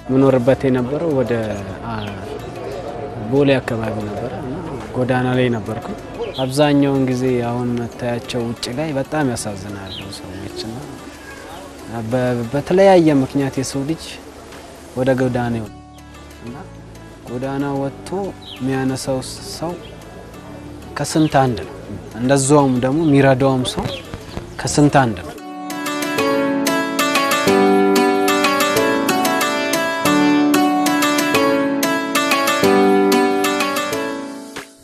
ምኖርበት የነበረው ወደ ቦሌ አካባቢ ነበር እና ጎዳና ላይ ነበርኩ። አብዛኛውን ጊዜ አሁን መታያቸው ውጭ ላይ በጣም ያሳዝናሉ ሰዎችና በተለያየ ምክንያት የሰው ልጅ ወደ ጎዳና እና ጎዳና ወጥቶ የሚያነሳው ሰው ከስንት አንድ ነው። እንደዛውም ደግሞ የሚረዳውም ሰው ከስንት አንድ ነው።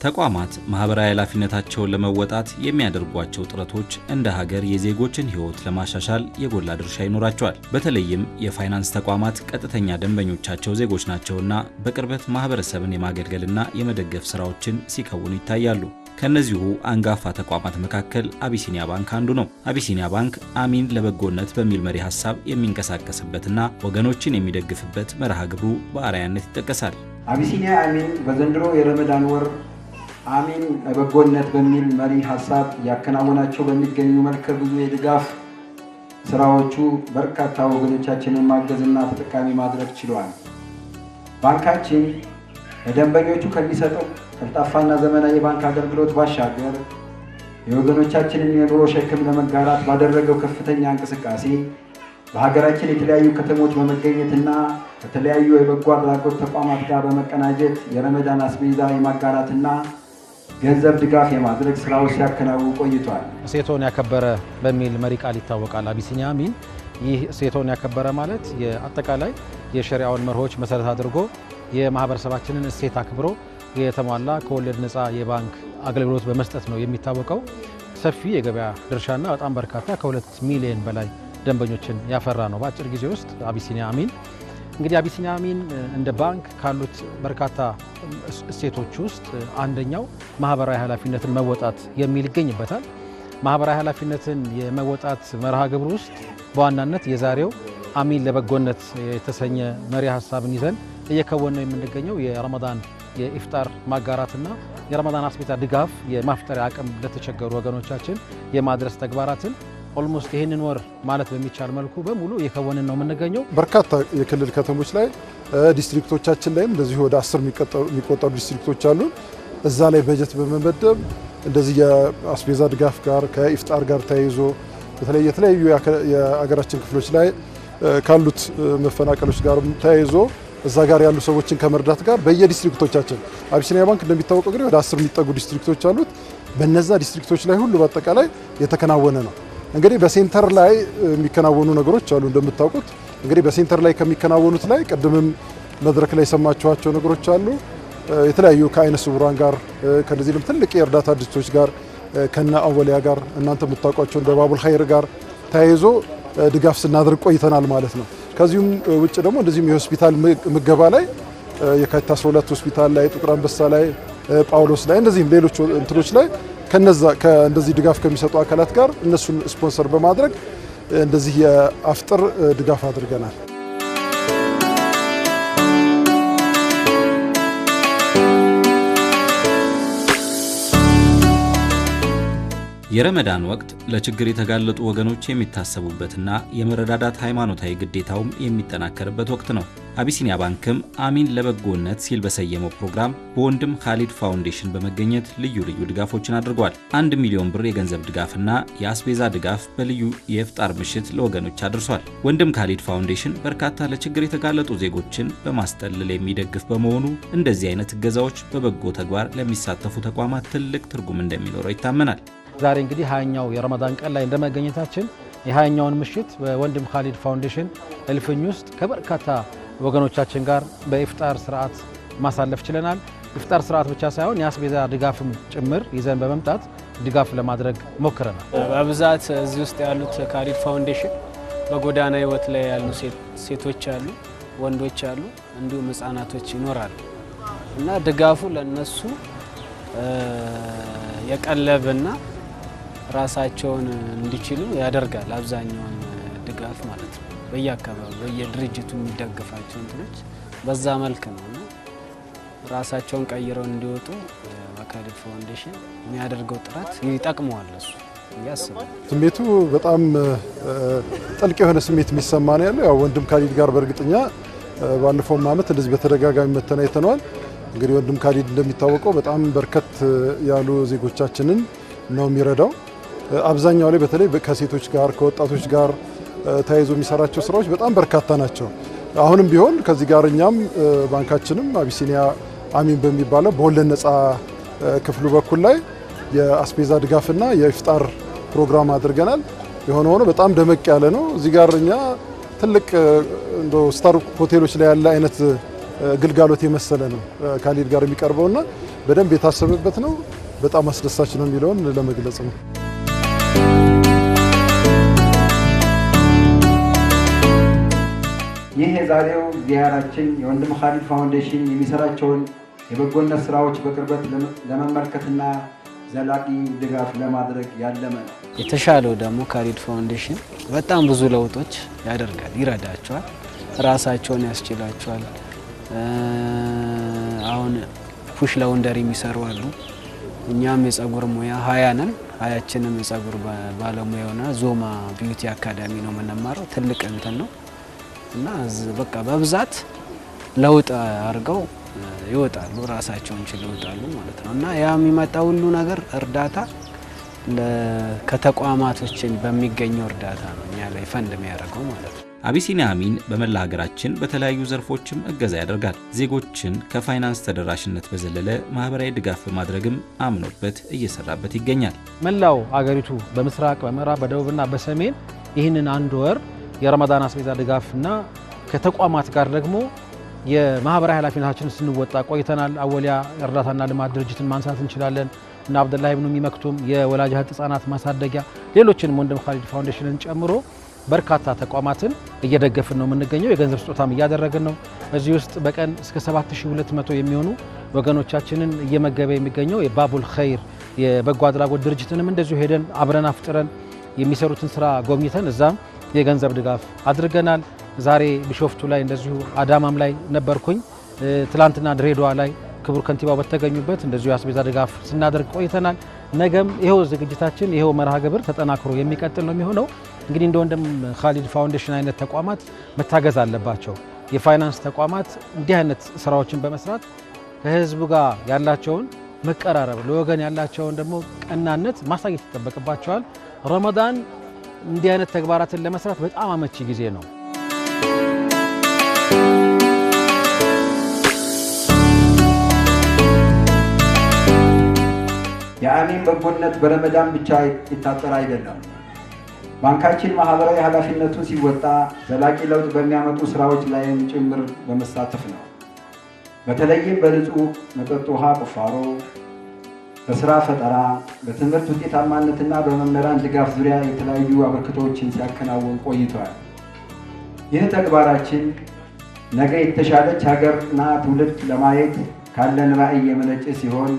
ተቋማት ማህበራዊ ኃላፊነታቸውን ለመወጣት የሚያደርጓቸው ጥረቶች እንደ ሀገር የዜጎችን ሕይወት ለማሻሻል የጎላ ድርሻ ይኖራቸዋል። በተለይም የፋይናንስ ተቋማት ቀጥተኛ ደንበኞቻቸው ዜጎች ናቸውና በቅርበት ማህበረሰብን የማገልገልና የመደገፍ ስራዎችን ሲከውኑ ይታያሉ። ከነዚሁ አንጋፋ ተቋማት መካከል አቢሲኒያ ባንክ አንዱ ነው። አቢሲኒያ ባንክ አሚን ለበጎነት በሚል መሪ ሐሳብ የሚንቀሳቀስበትና ወገኖችን የሚደግፍበት መርሃ ግብሩ በአርአያነት ይጠቀሳል። አቢሲኒያ አሚን በዘንድሮ የረመዳን ወር አሚን ለበጎነት በሚል መሪ ሐሳብ ያከናወናቸው በሚገኙ መልከ ብዙ የድጋፍ ስራዎቹ በርካታ ወገኖቻችንን ማገዝና ተጠቃሚ ማድረግ ችሏል። ባንካችን ለደንበኞቹ ከሚሰጠው ቀልጣፋና ዘመናዊ የባንክ አገልግሎት ባሻገር የወገኖቻችንን የኑሮ ሸክም ለመጋራት ባደረገው ከፍተኛ እንቅስቃሴ በሀገራችን የተለያዩ ከተሞች በመገኘትና ከተለያዩ የበጎ አድራጎት ተቋማት ጋር በመቀናጀት የረመዳን አስቤዛ የማጋራትና ገንዘብ ድጋፍ የማድረግ ስራዎች ሲያከናውኑ ቆይቷል። እሴቶን ያከበረ በሚል መሪ ቃል ይታወቃል አቢሲኒያ አሚን። ይህ እሴቶን ያከበረ ማለት የአጠቃላይ የሸሪዓውን መርሆች መሰረት አድርጎ የማህበረሰባችንን እሴት አክብሮ የተሟላ ከወለድ ነፃ የባንክ አገልግሎት በመስጠት ነው የሚታወቀው። ሰፊ የገበያ ድርሻና በጣም በርካታ ከ2 ሚሊዮን በላይ ደንበኞችን ያፈራ ነው በአጭር ጊዜ ውስጥ አቢሲኒያ አሚን። እንግዲህ አቢሲኒያ አሚን እንደ ባንክ ካሉት በርካታ እሴቶች ውስጥ አንደኛው ማህበራዊ ኃላፊነትን መወጣት የሚል ይገኝበታል። ማህበራዊ ኃላፊነትን የመወጣት መርሃ ግብር ውስጥ በዋናነት የዛሬው አሚን ለበጎነት የተሰኘ መሪ ሐሳብን ይዘን እየከወን ነው የምንገኘው የረመዳን የኢፍጣር ማጋራትና የረመዳን አስቤዛ ድጋፍ የማፍጠሪያ አቅም ለተቸገሩ ወገኖቻችን የማድረስ ተግባራትን ኦልሞስት ይሄንን ወር ማለት በሚቻል መልኩ በሙሉ የከወንን ነው የምንገኘው። በርካታ የክልል ከተሞች ላይ ዲስትሪክቶቻችን ላይም እንደዚህ ወደ 10 የሚቆጠሩ ዲስትሪክቶች አሉ። እዛ ላይ በጀት በመመደብ እንደዚህ የአስቤዛ ድጋፍ ጋር ከኢፍጣር ጋር ተያይዞ በተለይ የተለያዩ የሀገራችን ክፍሎች ላይ ካሉት መፈናቀሎች ጋር ተያይዞ እዛ ጋር ያሉ ሰዎችን ከመርዳት ጋር በየዲስትሪክቶቻችን አቢሲኒያ ባንክ እንደሚታወቀው እንግዲህ ወደ 10 የሚጠጉ ዲስትሪክቶች አሉት። በነዛ ዲስትሪክቶች ላይ ሁሉ በአጠቃላይ የተከናወነ ነው። እንግዲህ በሴንተር ላይ የሚከናወኑ ነገሮች አሉ። እንደምታውቁት እንግዲህ በሴንተር ላይ ከሚከናወኑት ላይ ቀድምም መድረክ ላይ የሰማችኋቸው ነገሮች አሉ። የተለያዩ ከአይነ ስውራን ጋር ከነዚህም ትልቅ የእርዳታ ድርጅቶች ጋር ከነ አወሊያ ጋር እናንተ የምታውቋቸው እንደ ባቡል ኸይር ጋር ተያይዞ ድጋፍ ስናደርግ ቆይተናል ማለት ነው። ከዚሁም ውጭ ደግሞ እንደዚህም የሆስፒታል ምገባ ላይ የካቲት 12 ሆስፒታል ላይ፣ ጥቁር አንበሳ ላይ፣ ጳውሎስ ላይ እንደዚህም ሌሎች እንትኖች ላይ ከእንደዚህ ድጋፍ ከሚሰጡ አካላት ጋር እነሱን ስፖንሰር በማድረግ እንደዚህ የአፍጥር ድጋፍ አድርገናል። የረመዳን ወቅት ለችግር የተጋለጡ ወገኖች የሚታሰቡበትና የመረዳዳት ሃይማኖታዊ ግዴታውም የሚጠናከርበት ወቅት ነው። አቢሲኒያ ባንክም አሚን ለበጎነት ሲል በሰየመው ፕሮግራም በወንድም ካሊድ ፋውንዴሽን በመገኘት ልዩ ልዩ ድጋፎችን አድርጓል። 1 ሚሊዮን ብር የገንዘብ ድጋፍና የአስቤዛ ድጋፍ በልዩ የኢፍጣር ምሽት ለወገኖች አድርሷል። ወንድም ካሊድ ፋውንዴሽን በርካታ ለችግር የተጋለጡ ዜጎችን በማስጠለል የሚደግፍ በመሆኑ እንደዚህ አይነት እገዛዎች በበጎ ተግባር ለሚሳተፉ ተቋማት ትልቅ ትርጉም እንደሚኖረው ይታመናል። ዛሬ እንግዲህ 20ኛው የረመዳን ቀን ላይ እንደመገኘታችን የ20ኛውን ምሽት በወንድም ካሊድ ፋውንዴሽን እልፍኝ ውስጥ ከበርካታ ወገኖቻችን ጋር በኢፍጣር ስርዓት ማሳለፍ ችለናል። ኢፍጣር ስርዓት ብቻ ሳይሆን የአስቤዛ ድጋፍም ጭምር ይዘን በመምጣት ድጋፍ ለማድረግ ሞክረናል። በብዛት እዚህ ውስጥ ያሉት ካሊድ ፋውንዴሽን በጎዳና ህይወት ላይ ያሉ ሴቶች አሉ፣ ወንዶች አሉ፣ እንዲሁም ህፃናቶች ይኖራሉ እና ድጋፉ ለነሱ የቀለብና ራሳቸውን እንዲችሉ ያደርጋል። አብዛኛውን ድጋፍ ማለት ነው በየአካባቢው በየድርጅቱ የሚደግፋቸው እንትኖች በዛ መልክ ነውና ራሳቸውን ቀይረው እንዲወጡ ካሊድ ፋውንዴሽን የሚያደርገው ጥረት ይጠቅመዋል። እሱ ያስባል። ስሜቱ በጣም ጥልቅ የሆነ ስሜት የሚሰማ ነው ያለው። ያው ወንድም ካሊድ ጋር በእርግጠኛ ባለፈው ዓመት እንደዚህ በተደጋጋሚ መተናይተናል። እንግዲህ ወንድም ካሊድ እንደሚታወቀው በጣም በርከት ያሉ ዜጎቻችንን ነው የሚረዳው። አብዛኛው ላይ በተለይ ከሴቶች ጋር ከወጣቶች ጋር ተያይዞ የሚሰራቸው ስራዎች በጣም በርካታ ናቸው። አሁንም ቢሆን ከዚህ ጋር እኛም ባንካችንም አቢሲኒያ አሚን በሚባለው በወለድ ነፃ ክፍሉ በኩል ላይ የአስቤዛ ድጋፍና የኢፍጣር ፕሮግራም አድርገናል። የሆነ ሆኖ በጣም ደመቅ ያለ ነው። እዚህ ጋር እኛ ትልቅ እንደ ስታር ሆቴሎች ላይ ያለ አይነት ግልጋሎት የመሰለ ነው ካሊድ ጋር የሚቀርበውና በደንብ የታሰበበት ነው። በጣም አስደሳች ነው የሚለውን ለመግለጽ ነው። ይህ የዛሬው ዚያራችን የወንድም ካሊድ ፋውንዴሽን የሚሰራቸውን የበጎነት ስራዎች በቅርበት ለመመልከትና ዘላቂ ድጋፍ ለማድረግ ያለመ ነው። የተሻለው ደግሞ ካሊድ ፋውንዴሽን በጣም ብዙ ለውጦች ያደርጋል፣ ይረዳቸዋል፣ ራሳቸውን ያስችላቸዋል። አሁን ፑሽ ላውንደሪ የሚሰሩ አሉ። እኛም የጸጉር ሙያ 20 ነን። 20ችንም የጸጉር ባለሙያ ሆነ ዞማ ቢዩቲ አካዳሚ ነው የምንማረው። ትልቅ እንትን ነው እና በቃ በብዛት ለውጥ አድርገው ይወጣሉ፣ ራሳቸውን ችለው ይወጣሉ ማለት ነው። እና ያ የሚመጣ ሁሉ ነገር እርዳታ ከተቋማቶችን በሚገኘው እርዳታ ነው እኛ ላይ ፈንድ የሚያደርገው ማለት ነው። አቢሲኒያ አሚን በመላ ሀገራችን በተለያዩ ዘርፎችም እገዛ ያደርጋል። ዜጎችን ከፋይናንስ ተደራሽነት በዘለለ ማህበራዊ ድጋፍ በማድረግም አምኖበት እየሰራበት ይገኛል። መላው ሀገሪቱ በምስራቅ፣ በምዕራብ፣ በደቡብና በሰሜን ይህንን አንድ ወር የረመዳን አስቤዛ ድጋፍና ከተቋማት ጋር ደግሞ የማህበራዊ ኃላፊነታችንን ስንወጣ ቆይተናል። አወሊያ እርዳታና ልማት ድርጅትን ማንሳት እንችላለን እና አብደላህ ኢብኑ የሚመክቱም የወላጅ ህፃናት ማሳደጊያ ሌሎችንም ወንድም ካሊድ ፋውንዴሽንን ጨምሮ በርካታ ተቋማትን እየደገፍን ነው የምንገኘው። የገንዘብ ስጦታም እያደረግን ነው። እዚህ ውስጥ በቀን እስከ 7200 የሚሆኑ ወገኖቻችንን እየመገበ የሚገኘው የባቡል ኸይር የበጎ አድራጎት ድርጅትንም እንደዚሁ ሄደን አብረን አፍጥረን የሚሰሩትን ስራ ጎብኝተን እዛም የገንዘብ ድጋፍ አድርገናል። ዛሬ ቢሾፍቱ ላይ እንደዚሁ አዳማም ላይ ነበርኩኝ። ትላንትና ድሬዳዋ ላይ ክቡር ከንቲባው በተገኙበት እንደዚሁ የአስቤዛ ድጋፍ ስናደርግ ቆይተናል። ነገም ይሄው ዝግጅታችን ይሄው መርሃ ግብር ተጠናክሮ የሚቀጥል ነው የሚሆነው። እንግዲህ እንደ ወንድም ካሊድ ፋውንዴሽን አይነት ተቋማት መታገዝ አለባቸው። የፋይናንስ ተቋማት እንዲህ አይነት ስራዎችን በመስራት ከህዝቡ ጋር ያላቸውን መቀራረብ፣ ለወገን ያላቸውን ደግሞ ቀናነት ማሳየት ይጠበቅባቸዋል። ረመዳን እንዲህ አይነት ተግባራትን ለመስራት በጣም አመቺ ጊዜ ነው። የአሚን በጎነት በረመዳን ብቻ ይታጠር አይደለም። ባንካችን ማህበራዊ ኃላፊነቱን ሲወጣ ዘላቂ ለውጥ በሚያመጡ ስራዎች ላይም ጭምር በመሳተፍ ነው። በተለይም በንጹህ መጠጥ ውሃ ቁፋሮ፣ በስራ ፈጠራ፣ በትምህርት ውጤታማነትና በመምህራን ድጋፍ ዙሪያ የተለያዩ አበርክቶችን ሲያከናውን ቆይቷል። ይህ ተግባራችን ነገ የተሻለች ሀገርና ትውልድ ለማየት ካለን ራዕይ የመነጨ ሲሆን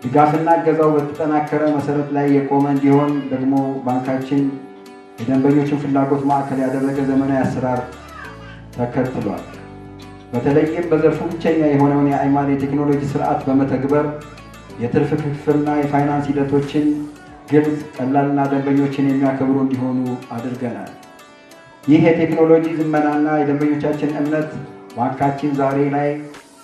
ድጋፍና እገዛው በተጠናከረ መሰረት ላይ የቆመ እንዲሆን ደግሞ ባንካችን የደንበኞችን ፍላጎት ማዕከል ያደረገ ዘመናዊ አሰራር ተከትሏል። በተለይም በዘርፉ ብቸኛ የሆነውን የአይማን የቴክኖሎጂ ስርዓት በመተግበር የትርፍ ክፍልና የፋይናንስ ሂደቶችን ግልጽ፣ ቀላልና ደንበኞችን የሚያከብሩ እንዲሆኑ አድርገናል። ይህ የቴክኖሎጂ ዝመናና የደንበኞቻችን እምነት ባንካችን ዛሬ ላይ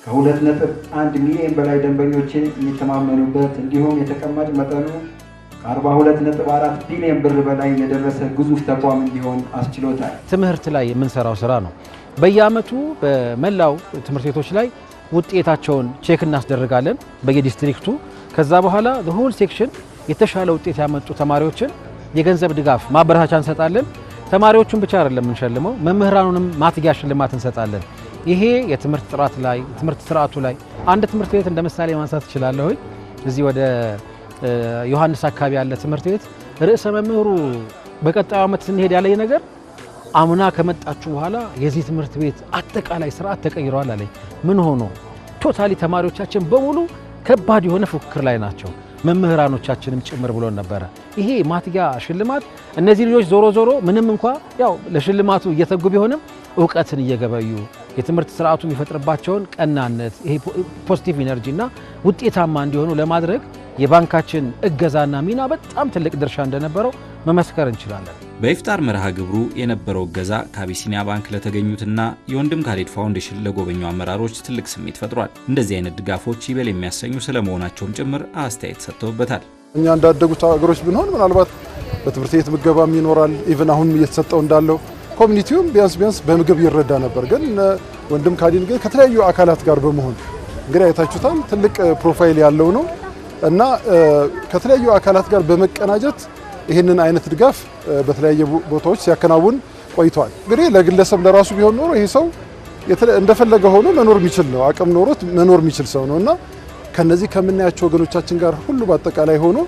ከ2.1 ሚሊዮን በላይ ደንበኞችን የሚተማመኑበት እንዲሁም የተቀማጭ መጠኑ ከ42.4 ቢሊዮን ብር በላይ የደረሰ ግዙፍ ተቋም እንዲሆን አስችሎታል። ትምህርት ላይ የምንሰራው ስራ ነው። በየአመቱ በመላው ትምህርት ቤቶች ላይ ውጤታቸውን ቼክ እናስደርጋለን በየዲስትሪክቱ። ከዛ በኋላ ሆል ሴክሽን የተሻለ ውጤት ያመጡ ተማሪዎችን የገንዘብ ድጋፍ ማበረታቻ እንሰጣለን። ተማሪዎቹን ብቻ አይደለም የምንሸልመው፣ መምህራኑንም ማትጊያ ሽልማት እንሰጣለን። ይሄ የትምህርት ጥራት ላይ ትምህርት ስርዓቱ ላይ አንድ ትምህርት ቤት እንደ ምሳሌ ማንሳት እችላለሁ። እዚህ ወደ ዮሐንስ አካባቢ ያለ ትምህርት ቤት ርዕሰ መምህሩ በቀጣዩ ዓመት ስንሄድ ያለኝ ነገር አምና ከመጣችሁ በኋላ የዚህ ትምህርት ቤት አጠቃላይ ስርዓት ተቀይሯል አለኝ። ምን ሆኖ? ቶታሊ ተማሪዎቻችን በሙሉ ከባድ የሆነ ፉክክር ላይ ናቸው፣ መምህራኖቻችንም ጭምር ብሎን ነበረ። ይሄ ማትጊያ ሽልማት እነዚህ ልጆች ዞሮ ዞሮ ምንም እንኳ ያው ለሽልማቱ እየተጉ ቢሆንም እውቀትን እየገበዩ የትምህርት ስርዓቱ የሚፈጥርባቸውን ቀናነት ይሄ ፖዚቲቭ ኢነርጂ እና ውጤታማ እንዲሆኑ ለማድረግ የባንካችን እገዛና ሚና በጣም ትልቅ ድርሻ እንደነበረው መመስከር እንችላለን። በኢፍጣር መርሃ ግብሩ የነበረው እገዛ ከአቢሲኒያ ባንክ ለተገኙትና የወንድም ካሊድ ፋውንዴሽን ለጎበኙ አመራሮች ትልቅ ስሜት ፈጥሯል። እንደዚህ አይነት ድጋፎች ይበል የሚያሰኙ ስለመሆናቸውም ጭምር አስተያየት ሰጥተውበታል። እኛ እንዳደጉት ሀገሮች ብንሆን ምናልባት በትምህርት ቤት ምገባም ይኖራል። ኢቭን አሁን እየተሰጠው እንዳለው ኮሚኒቲውም ቢያንስ በምግብ ይረዳ ነበር። ግን ወንድም ካሊድ ግን ከተለያዩ አካላት ጋር በመሆን እንግዲህ አይታችሁታል፣ ትልቅ ፕሮፋይል ያለው ነው እና ከተለያዩ አካላት ጋር በመቀናጀት ይህንን አይነት ድጋፍ በተለያየ ቦታዎች ሲያከናውን ቆይቷል። እንግዲህ ለግለሰብ ለራሱ ቢሆን ኖሮ ይሄ ሰው እንደፈለገ ሆኖ መኖር የሚችል ነው፣ አቅም ኖሮት መኖር የሚችል ሰው ነው እና ከነዚህ ከምናያቸው ወገኖቻችን ጋር ሁሉ በአጠቃላይ ሆኖ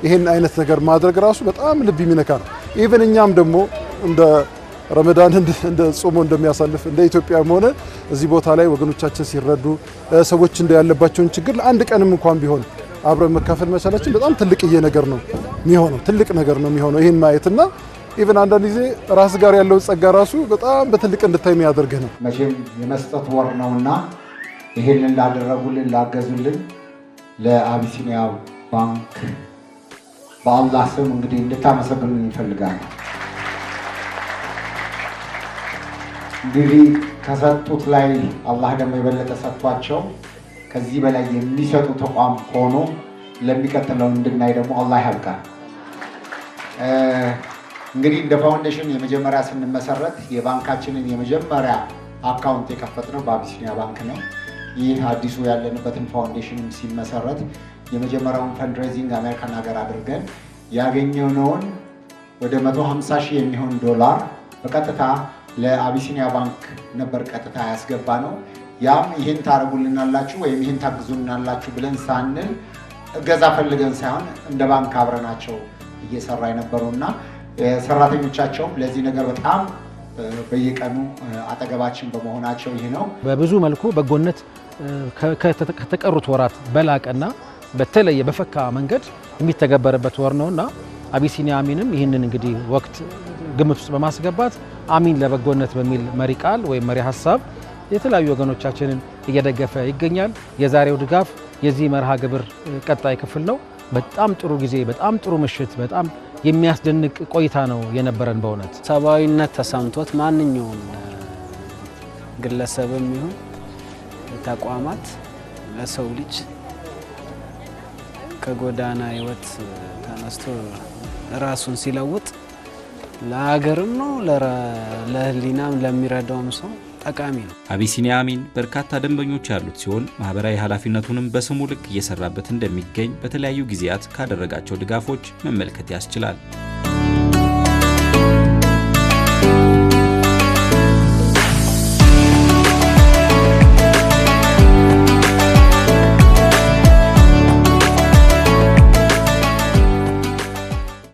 ይሄን አይነት ነገር ማድረግ ራሱ በጣም ልብ የሚነካ ነው። ኢቭን እኛም ደግሞ እንደ ረመዳን እንደ ጾሞ እንደሚያሳልፍ እንደ ኢትዮጵያም ሆነ እዚህ ቦታ ላይ ወገኖቻችን ሲረዱ ሰዎች ያለባቸውን ችግር ለአንድ ቀንም እንኳን ቢሆን አብረን መካፈል መቻላችን በጣም ትልቅዬ ነገር ነው የሚሆነው፣ ትልቅ ነገር ነው የሚሆነው። ይሄን ማየትና ኢቭን አንዳንድ ጊዜ ራስ ጋር ያለው ጸጋ ራሱ በጣም በትልቅ እንድታይ የሚያደርግህ ነው። መቼም የመስጠት ወር ነውና ይሄንን ላደረጉልን ላገዙልን ለአቢሲኒያ ባንክ በአላህ ስም እንግዲህ እንድታመሰግኑን እንፈልጋለን። እንግዲህ ከሰጡት ላይ አላህ ደግሞ የበለጠ ሰጥቷቸው ከዚህ በላይ የሚሰጡ ተቋም ሆኖ ለሚቀጥለው እንድናይ ደግሞ አላህ ያብቃል። እንግዲህ እንደ ፋውንዴሽን የመጀመሪያ ስንመሰረት የባንካችንን የመጀመሪያ አካውንት የከፈትነው በአቢሲኒያ ባንክ ነው። ይህ አዲሱ ያለንበትን ፋውንዴሽን ሲመሰረት የመጀመሪያውን ፈንድሬዚንግ አሜሪካን ሀገር አድርገን ያገኘነውን ወደ 150 ሺህ የሚሆን ዶላር በቀጥታ ለአቢሲኒያ ባንክ ነበር ቀጥታ ያስገባ ነው። ያም ይህን ታደርጉልናላችሁ ወይም ይህን ታግዙልናላችሁ ብለን ሳንል እገዛ ፈልገን ሳይሆን እንደ ባንክ አብረናቸው እየሰራ የነበሩና ሰራተኞቻቸውም ለዚህ ነገር በጣም በየቀኑ አጠገባችን በመሆናቸው ይህ ነው። በብዙ መልኩ በጎነት ከተቀሩት ወራት በላቀና በተለየ በፈካ መንገድ የሚተገበረበት ወር ነውና አቢሲኒያ አሚንም ይህንን እንግዲህ ወቅት ግምት ውስጥ በማስገባት አሚን ለበጎነት በሚል መሪ ቃል ወይም መሪ ሀሳብ የተለያዩ ወገኖቻችንን እየደገፈ ይገኛል። የዛሬው ድጋፍ የዚህ መርሃ ግብር ቀጣይ ክፍል ነው። በጣም ጥሩ ጊዜ፣ በጣም ጥሩ ምሽት፣ በጣም የሚያስደንቅ ቆይታ ነው የነበረን። በእውነት ሰብአዊነት ተሰምቶት ማንኛውም ግለሰብም ይሁን ተቋማት ለሰው ልጅ ከጎዳና ህይወት ተነስቶ ራሱን ሲለውጥ ለሀገርም ነው ለህሊናም ለሚረዳውም ሰው ጠቃሚ ነው። አቢሲኒያ አሚን በርካታ ደንበኞች ያሉት ሲሆን ማህበራዊ ኃላፊነቱንም በስሙ ልክ እየሰራበት እንደሚገኝ በተለያዩ ጊዜያት ካደረጋቸው ድጋፎች መመልከት ያስችላል።